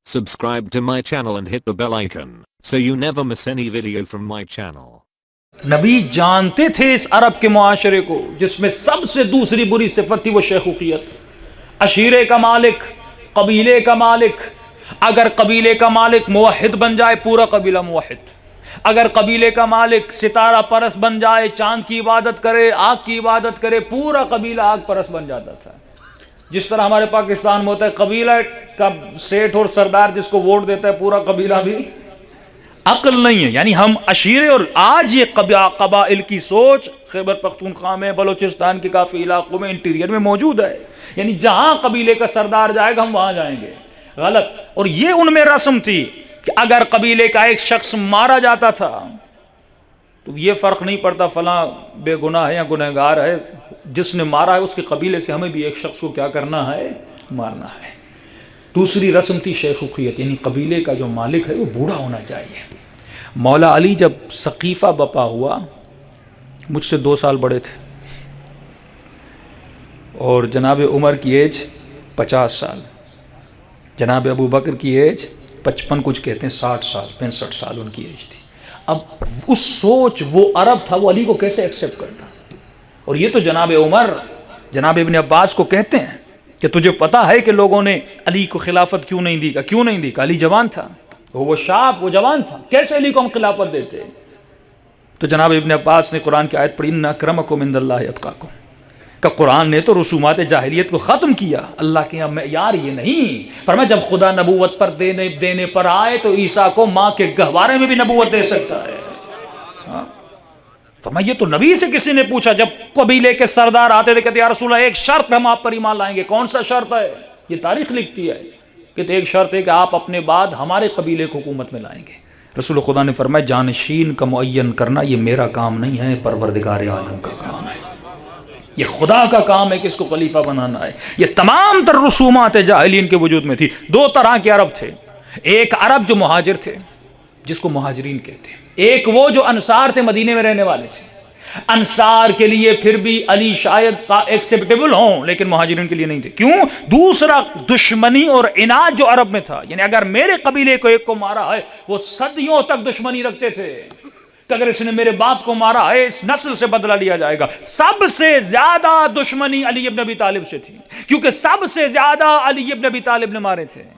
Subscribe to my channel and hit the bell icon so you never miss any video from my channel. नबी जानते थे इस अरब के मुआशरे को जिसमें सबसे दूसरी बुरी सिफत थी वो शेखुकियत। अशीरे का मालिक, कबीले का मालिक। अगर कबीले का मालिक मुवहिद बन जाए पूरा कबीला मुवहिद। अगर कबीले का मालिक सितारा परस बन जाए, चांद की इबादत करे, आग की इबादत करे, पूरा कबीला आग परस बन जाता था। जिस तरह हमारे पाकिस्तान में होता है कबीला का सेठ और सरदार जिसको वोट देता है पूरा कबीला भी अक्ल नहीं है। यानी हम अशीरे, और आज ये कबाइल की सोच खैबर पख्तूनख्वा में, बलोचिस्तान के काफी इलाकों में, इंटीरियर में मौजूद है। यानी जहां कबीले का सरदार जाएगा हम वहां जाएंगे। गलत। और ये उनमें रस्म थी कि अगर कबीले का एक शख्स मारा जाता था तो ये फर्क नहीं पड़ता फलां बेगुनाह है या गुनहगार है, जिसने मारा है उसके कबीले से हमें भी एक शख्स को क्या करना है, मारना है। दूसरी रस्म थी शेखुकियत, यानी कबीले का जो मालिक है वो बूढ़ा होना चाहिए। मौला अली जब सकीफा बपा हुआ, मुझसे 2 साल बड़े थे, और जनाब उमर की एज 50 साल, जनाब अबू बकर की एज 55 कुछ कहते हैं, 60 साल 65 साल उनकी एज थी। अब उस सोच, वो अरब था, वो अली को कैसे एक्सेप्ट करता। और ये तो जनाब उमर जनाब इब्न अब्बास को कहते हैं कि तुझे पता है कि लोगों ने अली को खिलाफत क्यों नहीं दी? क्यों नहीं दी? अली जवान था, वो शाब, वो जवान था, कैसे अली को हम खिलाफत देते? तो जनाब इब्न अब्बास ने कुरान की आयत पढ़ी, इन्ना अक्रमकुम इंदल्लाहि अत्काकुम, का कुरान ने तो रसूमात जाहिलियत को खत्म किया। अल्लाह के यहाँ यार ये नहीं, फरमाया जब खुदा नबूवत पर देने पर आए तो ईसा को माँ के गहवारे में भी नबूवत दे सकता है। फरमाया ये तो नबी से किसी ने पूछा, जब कबीले के सरदार आते थे, कहते या रसूल अल्लाह एक शर्त पे हम आप पर ईमान लाएंगे। कौन सा शर्त है? ये तारीख लिखती है कि एक शर्त है कि आप अपने बाद हमारे कबीले को हुकूमत में लाएंगे। रसूल खुदा ने फरमाया जानशीन का मुअय्यन करना ये मेरा काम नहीं है, परवरदिगार आलम का काम है। ये खुदा का काम है कि इसको खलीफा बनाना है। ये तमाम तर रसूमात जाहिलीन के वजूद में थी। 2 तरह के अरब थे, एक अरब जो मुहाजिर थे जिसको मुहाजिरीन कहते हैं, एक वो जो अंसार थे, मदीने में रहने वाले थे। अंसार के लिए फिर भी अली शायद का एक्सेप्टेबल हो, लेकिन मुहाजिरीन के लिए नहीं थे। क्यों? दूसरा दुश्मनी और इनाद जो अरब में था, यानी अगर मेरे कबीले को एक को मारा है वो सदियों तक दुश्मनी रखते थे कि अगर इसने मेरे बाप को मारा है इस नस्ल से बदला लिया जाएगा। सबसे ज्यादा दुश्मनी अली इब्न अबी तालिब से थी, क्योंकि सबसे ज्यादा अली इब्न अबी तालिब ने मारे थे।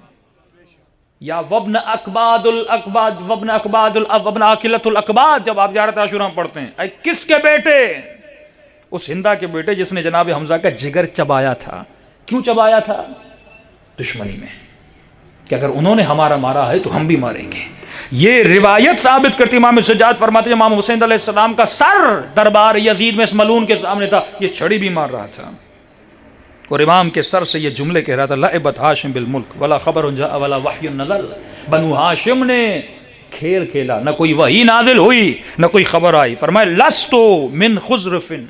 या वब्न अकबादुल अकबाद, वब्न आकिलतुल अकबाद, जब आप ज़ियारत आशूरा पढ़ते हैं, किसके बेटे? उस हिंदा के बेटे जिसने जनाब हमजा का जिगर चबाया था। क्यों चबाया था? दुश्मनी में, कि अगर उन्होंने हमारा मारा है तो हम भी मारेंगे। ये रिवायत साबित करती, इमाम सज्जाद फरमाते इमाम हुसैन अलैहिस्सलाम का सर दरबार यजीद में इस मलून के सामने था, ये छड़ी भी मार रहा था, और इमाम के सर से ये जुमले कह रहा था, लअबत हाशिम बिल मुल्क वला खबर जा वला वहयुन नज़ल। बनु हाशिम ने खेल खेला, न कोई वही नाजिल हुई न कोई खबर आई। फरमाया लस्तु मिन खुज़रफिन,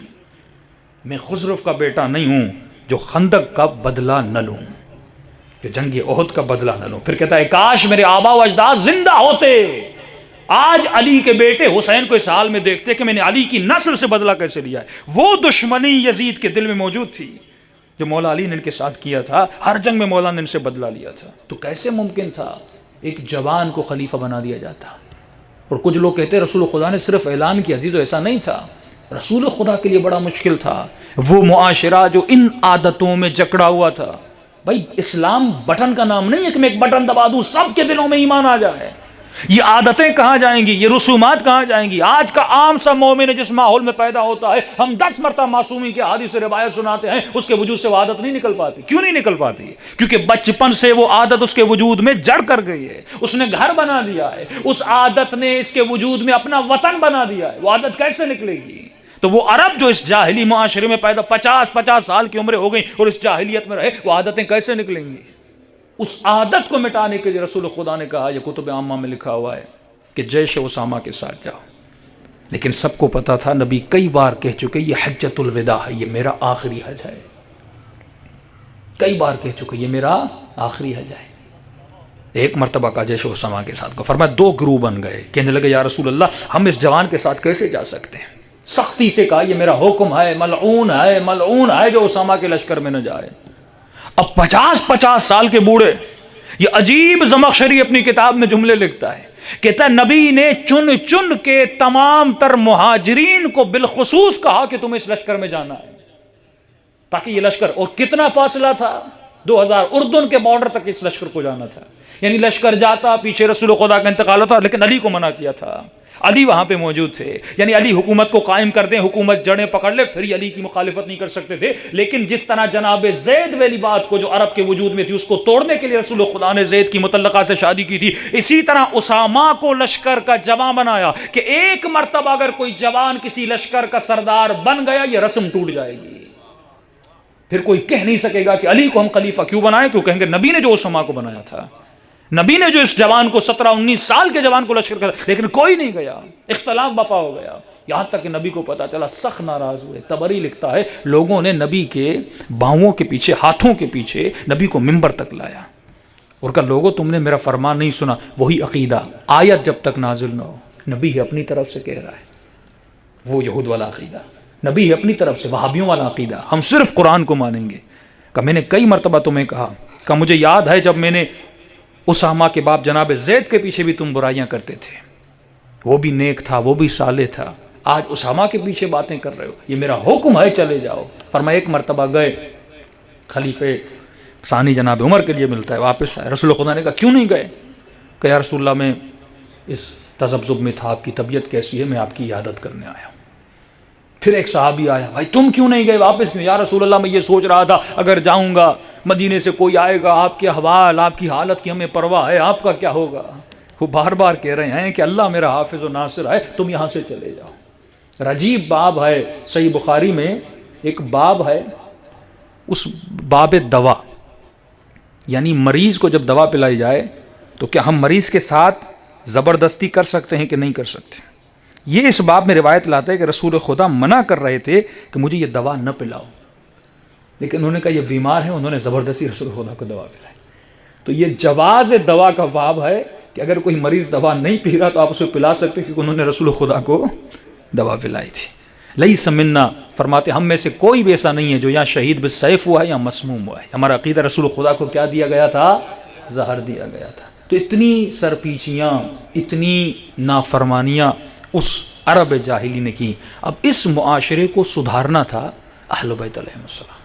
मैं खुज़रफ का बेटा नहीं हूं जो खंदक का बदला न लूं, जो जंग ओहद का बदला न लूं। फिर कहता है काश मेरे आबा व अजदाद जिंदा होते, आज अली के बेटे हुसैन को इस हाल में देखते कि मैंने अली की नस्ल से बदला कैसे लिया है। वो दुश्मनी यजीद के दिल में मौजूद थी जो मौला अली ने इनके साथ किया था। हर जंग में मौला ने इनसे बदला लिया था। तो कैसे मुमकिन था एक जवान को खलीफा बना दिया जाता? और कुछ लोग कहते हैं रसूल खुदा ने सिर्फ ऐलान किया, तो ऐसा नहीं था। रसूल खुदा के लिए बड़ा मुश्किल था वो मुआशरा जो इन आदतों में जकड़ा हुआ था। भाई इस्लाम बटन का नाम नहीं है कि मैं एक बटन दबा दूं सबके दिलों में ईमान आ जाए। ये आदतें कहाँ जाएंगी, ये रसूमात कहाँ जाएंगी? आज का आम सा मोमिन जिस माहौल में पैदा होता है, हम 10 मरतबा मासूमी के हादीस से रिवायत सुनाते हैं, उसके वजूद से वो आदत नहीं निकल पाती। क्यों नहीं निकल पाती? क्योंकि बचपन से वो आदत उसके वजूद में जड़ कर गई है, उसने घर बना दिया है, उस आदत ने इसके वजूद में अपना वतन बना दिया है। वो आदत कैसे निकलेगी? तो वो अरब जो इस जाहिली मुआशरे में पैदा 50 साल की उम्र हो गई और इस जाहिलियत में रहे, वो आदतें कैसे निकलेंगी? उस आदत को मिटाने के लिए रसूल खुदा ने कहा, यह कुतुब आम्मा में लिखा हुआ है कि जैश उसामा के साथ जाओ। लेकिन सबको पता था, नबी कई बार कह चुके ये हज्जतुल विदा है, ये मेरा आखिरी हज है। कई बार कह चुके ये मेरा आखिरी हज है। एक मरतबा का जैश उसामा के साथ को फरमाया, 2 ग्रुप बन गए। कहने लगे या रसूल अल्लाह हम इस जवान के साथ कैसे जा सकते हैं? सख्ती से कहा, ये मेरा हुक्म है, मलऊन है जो उसामा के लश्कर में न जाए। अब 50 साल के बूढ़े یہ عجیب زمخشری اپنی کتاب میں جملے لکھتا ہے، کہتا ہے نبی نے چن چن کے تمام تر مہاجرین کو بالخصوص کہا کہ تمہیں اس لشکر میں جانا ہے، تاکہ یہ لشکر، اور کتنا فاصلہ تھا، 2000 اردن کے بارڈر تک اس لشکر کو جانا تھا، یعنی لشکر جاتا، پیچھے رسول خدا کا انتقال ہوتا، لیکن علی کو منع کیا تھا، علی وہاں پہ موجود تھے، یعنی علی حکومت کو قائم کر دیں، حکومت جڑیں پکڑ لے، پھر علی کی مخالفت نہیں کر سکتے تھے، لیکن جس طرح جناب زید والی بات کو جو عرب کے وجود میں تھی اس کو توڑنے کے لیے رسول خدا نے زید کی مطلقہ سے شادی کی تھی، اسی طرح اسامہ کو لشکر کا جواں بنایا کہ ایک مرتبہ اگر کوئی جوان کسی لشکر کا سردار بن گیا یہ رسم ٹوٹ جائے گی، پھر کوئی کہہ نہیں سکے گا کہ علی کو ہم خلیفہ کیوں بنائیں، کیوں کہیں گے نبی نے جو اسامہ کو بنایا تھا، نبی نے جو اس جوان کو 17-19 سال کے جوان کو لشکر کر، لیکن کوئی نہیں گیا، اختلاف بپا ہو گیا، یہاں تک کہ نبی کو پتا چلا، سخت ناراض ہوئے۔ طبری لکھتا ہے لوگوں نے نبی کے باہوں کے پیچھے، ہاتھوں کے پیچھے نبی کو منبر تک لایا اور کہا لوگوں تم نے میرا فرمان نہیں سنا، وہی عقیدہ آیت جب تک نازل نہ ہو، نبی اپنی طرف سے کہہ رہا ہے، وہ یہود والا عقیدہ، نبی اپنی طرف سے وہابیوں والا عقیدہ، ہم صرف قرآن کو مانیں گے۔ کہ میں نے کئی مرتبہ تمہیں کہا کہ مجھے یاد ہے جب میں نے اسامہ کے باپ جناب زید کے پیچھے بھی تم برائیاں کرتے تھے، وہ بھی نیک تھا، وہ بھی صالح تھا، آج اسامہ کے پیچھے باتیں کر رہے ہو، یہ میرا حکم ہے چلے جاؤ۔ فرمایا ایک مرتبہ گئے، خلیفہ ثانی جناب عمر کے لیے ملتا ہے، واپس آئے، رسول خدا نے کہا کیوں نہیں گئے؟ کہ یا رسول اللہ میں اس تذبذب میں تھا، آپ کی طبیعت کیسی ہے، میں آپ کی عیادت کرنے آیا ہوں۔ پھر ایک صحابی آیا، بھائی تم کیوں نہیں گئے واپس کیوں؟ یا رسول اللہ میں یہ سوچ رہا تھا اگر جاؤں گا مدینے سے کوئی آئے گا، آپ کے احوال، آپ کی حالت کی ہمیں پرواہ ہے، آپ کا کیا ہوگا؟ وہ بار بار کہہ رہے ہیں کہ اللہ میرا حافظ و ناصر ہے، تم یہاں سے چلے جاؤ۔ عجیب باب ہے صحیح بخاری میں، ایک باب ہے، اس باب دوا، یعنی مریض کو جب دوا پلائی جائے تو کیا ہم مریض کے ساتھ زبردستی کر سکتے ہیں کہ نہیں کر سکتے؟ یہ اس باب میں روایت لاتا ہے کہ رسول خدا منع کر رہے تھے کہ مجھے یہ دوا نہ پلاؤ، لیکن انہوں نے کہا یہ بیمار ہے، انہوں نے زبردستی رسول خدا کو دوا پلائی۔ تو یہ جواز دوا کا باب ہے کہ اگر کوئی مریض دوا نہیں پی رہا تو آپ اسے پلا سکتے، کیونکہ انہوں نے رسول خدا کو دوا پلائی تھی۔ لیس منا، فرماتے ہم میں سے کوئی بھی ایسا نہیں ہے جو یا شہید بالسیف ہوا ہے یا مسموم ہوا ہے۔ ہمارا عقیدہ رسول خدا کو کیا دیا گیا تھا؟ زہر دیا گیا تھا۔ تو اتنی سرپیچیاں، اتنی نافرمانیاں اس عرب جاہلی نے کی۔ اب اس معاشرے کو سدھارنا تھا اہل بیت علیہ السلام۔